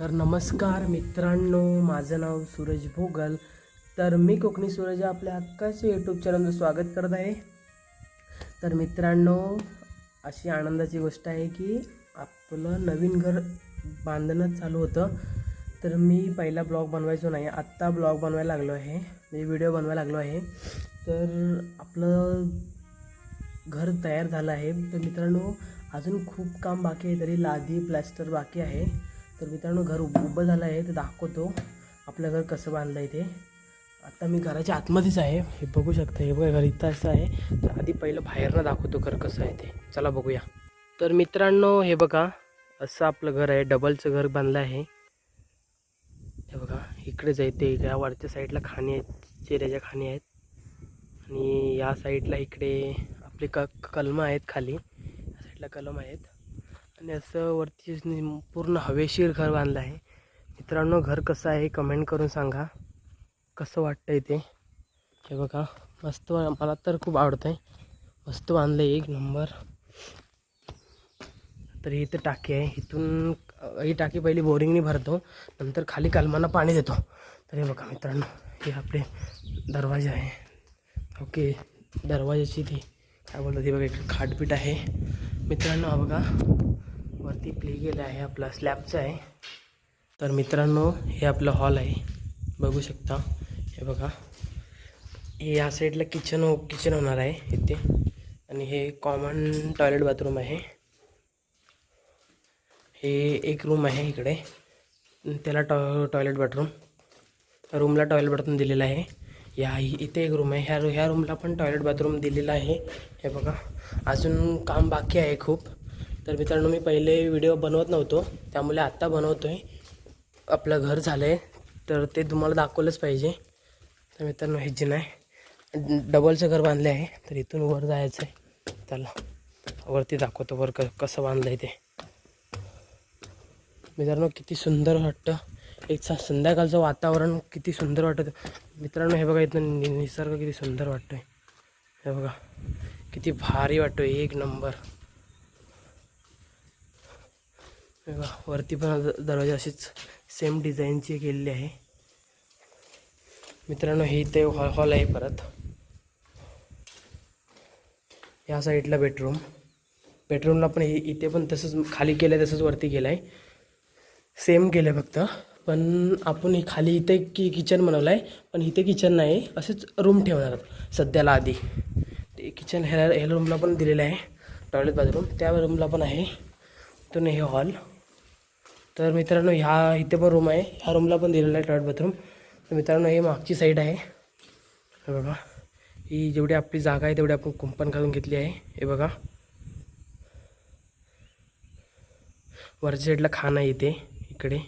तर नमस्कार मित्रांनो, माझं नाव सूरज भोगल. तर मी कोकणी सूरज आपल्या हक्काचे यूट्यूब चॅनलचं स्वागत करत आहे. तर मित्रांनो, अशी आनंदाची गोष्ट आहे की आपलं नवीन घर बांधणं चालू होतं. तर मी पहिला ब्लॉग बनवायचो नाही, आत्ता ब्लॉग बनवायला लागलो आहे, म्हणजे व्हिडिओ बनवायला लागलो आहे. तर आपलं घर तयार झालं आहे. तर मित्रांनो, अजून खूप काम बाकी आहे, तरी लादी प्लॅस्टर बाकी आहे. तर मित्रांनो, घर उभं झालं आहे, तर दाखवतो आपलं घर कसं बांधलं आहे ते. आता मी घराच्या आतमध्येच आहे, हे बघू शकता. हे बघा, घर इथं असं आहे. तर आधी पहिलं बाहेरनं दाखवतो घर कसं आहे ते. चला बघूया. तर मित्रांनो, हे बघा, असं आपलं घर आहे. डबलचं घर बांधलं आहे. हे बघा, इकडेच आहे ते. या वरच्या साईडला खाणी आहेत, चिऱ्याच्या खाणी आहेत. आणि या साईडला इकडे आपले कलमं आहेत, खाली या साईडला कलम आहेत. आणि असं वरती पूर्ण हवेशीर घर बांधलं आहे. मित्रांनो, घर कसं आहे कमेंट करून सांगा, कसं वाटतं आहे ते. हे बघा, मस्त, मला तर खूप आवडतं आहे. मस्त बांधलं आहे, एक नंबर. तर इथं टाकी आहे. इथून ही टाकी पहिली बोरिंगनी भरतो, नंतर खाली कलमांना पाणी देतो. तर हे बघा मित्रांनो, हे आपले दरवाजे आहे. ओके, दरवाजाची ती काय बोलतात ती बघा, इकडे खाटपीठ आहे. मित्रांनो, हा बघा, वरती प्ले गेलं आहे, आपला स्लॅबचं आहे. तर मित्रांनो, हे आपलं हॉल आहे, बघू शकता. हे बघा, हे या साईडला किचन होणार आहे इथे. आणि हे कॉमन टॉयलेट बाथरूम आहे. हे एक रूम आहे इकडे, त्याला टॉयलेट बाथरूम, रूमला टॉयलेट बाथरूम दिलेलं आहे. इथे एक रूम आहे, ह्या रूमला पण टॉयलेट बाथरूम दिलेलं आहे. हे बघा, अजून काम बाकी आहे खूप. तर मित्रांनो, मी पहिले व्हिडिओ बनवत नव्हतो, त्यामुळे आत्ता बनवतो आहे. आपलं घर झालं आहे, तर ते तुम्हाला दाखवलंच पाहिजे. तर मित्रांनो, हे जे नाही, डबलचं घर बांधले आहे. तर इथून वर जायचं आहे. चला वरती दाखवतो वर कसं बांधलं आहे ते. मित्रांनो, किती सुंदर वाटतं. एक संध्याकाळचं वातावरण किती सुंदर वाटतं मित्रांनो. हे बघा, इथं निसर्ग किती सुंदर वाटतो आहे. हे बघा, किती भारी वाटतो, एक नंबर. हे बघा, वरती पण दरवाजा अशीच सेम डिझाईनची केलेली आहे. मित्रांनो, हे इथे हॉल आहे. परत या साईडला बेडरूमला पण इथे पण तसंच खाली केलं आहे, तसंच वरती केलं आहे, सेम केलं आहे. फक्त पण आपण हे खाली इथे किचन बनवलं आहे, पण इथे किचन नाही, असेच रूम ठेवणार सध्याला. आधी ते किचन ह्या रूमला पण दिलेलं आहे, टॉयलेट बाथरूम त्या रूमला पण आहे. तो हे हॉल. तर मित्रांनो, इथे पण रूम आहे, ह्या रूमला पण दिलेला आहे टॉयलेट बाथरूम. तर मित्रांनो, हे मागची साईड आहे. हे बघा, ही जेवढी आपली जागा आहे तेवढी आपण कुंपण काढून घेतली आहे. हे बघा, वरच्या साईडला खाण आहे इथे इकडे.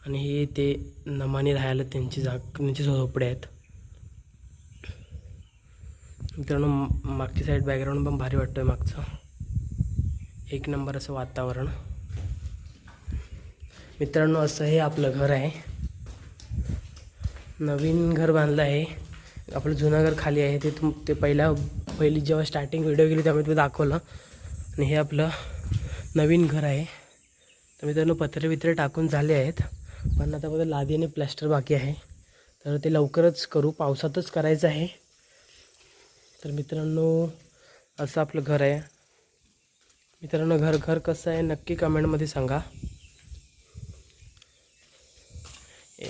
आणि हे ते नमानी राहायला त्यांची झोपड्या आहेत. मित्रांनो, मागची साईड बॅकग्राऊंड पण भारी वाटतोय मागचं, एक नंबर असं वातावरण. मित्रांनो, असं हे आपलं घर आहे. नवीन घर बांधलं आहे. आपलं जुनं घर खाली आहे, ते पहिली जेव्हा स्टार्टिंग व्हिडिओ केली त्यामुळे ते दाखवलं. आणि हे आपलं नवीन घर आहे. तर मित्रांनो, पत्रे टाकून झाले आहेत, पण आता बघा लादी आणि प्लॅस्टर बाकी आहे. तर ते लवकरच करू, पावसातच करायचं आहे. तर मित्रांनो, असं आपलं घर आहे. मित्रांनो, घर कसं आहे नक्की कमेंटमध्ये सांगा.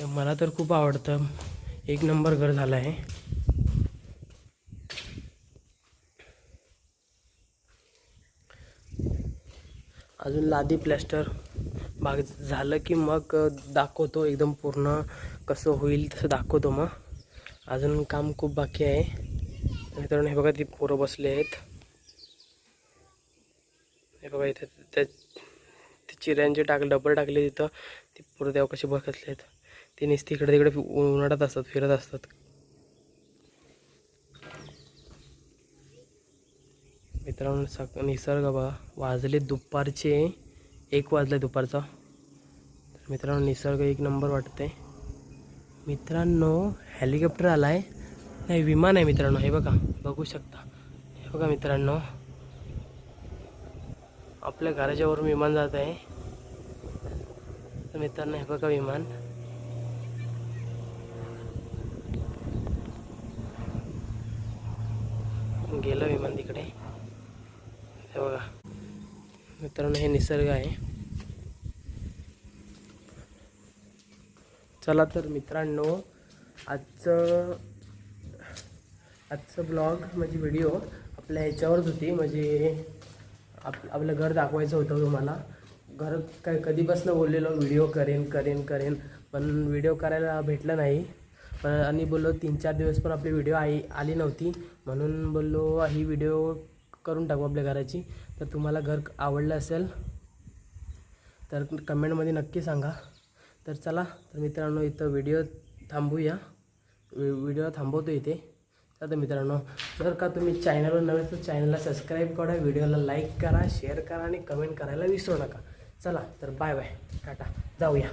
मला तर खूप आवडतं, एक नंबर घर झालं आहे. अजून लादी प्लॅस्टर झालं की मग दाखवतो, एकदम पूर्ण कसं होईल तसं दाखवतो. मग अजून काम खूप बाकी आहे. मित्रांनो, हे बघा, ती पोरं बसले आहेत. हे बघा, इथे ते चिऱ्यांचे डबर टाकले तिथं, ती पोरं तेव्हा कशी बसले आहेत. ते नुसती इकडे तिकडे उन्हाळ्यात असतात, फिरत असतात. मित्रांनो, निसर्ग बघा, वाजले दुपारचे 1 वाजले दुपारचा. तर मित्रांनो, निसर्ग एक नंबर वाटते. मित्रांनो, हेलिकॉप्टर आला आहे, नाही विमान आहे मित्रांनो. हे बघा, बघू शकता. हे बघा मित्रांनो, आपल्या घराच्यावरून विमान जात आहे. तर मित्रांनो हे बघा विमान. गेलं विमान तिकडे. हे बघा मित्रांनो, हे निसर्ग आहे. चला तर मित्रांनो, आजचं ब्लॉग म्हणजे व्हिडिओ आपल्या ह्याच्यावरच होती. म्हणजे आपलं घर दाखवायचं होतं तुम्हाला. घर काय कधीपासून बोललेलो व्हिडिओ करेन, पण व्हिडिओ करायला भेटलं नाही. पण आणि बोललो 3-4 दिवस पण आपली व्हिडिओ आली नव्हती, म्हणून बोललो ही व्हिडिओ करून टाकू आपल्या घराची. तर तुम्हाला घर आवडलं असेल तर कमेंटमध्ये नक्की सांगा. तर चला तर मित्रांनो, इथं व्हिडिओ थांबूया. व्हिडिओ थांबवतो इथे. तर मित्रांनो, जर का तुम्ही चॅनलवर नव्हे तर चॅनलला सबस्क्राईब करा, व्हिडिओला लाईक करा, शेअर करा आणि कमेंट करायला विसरू नका. चला तर बाय बाय, टाटा, जाऊया.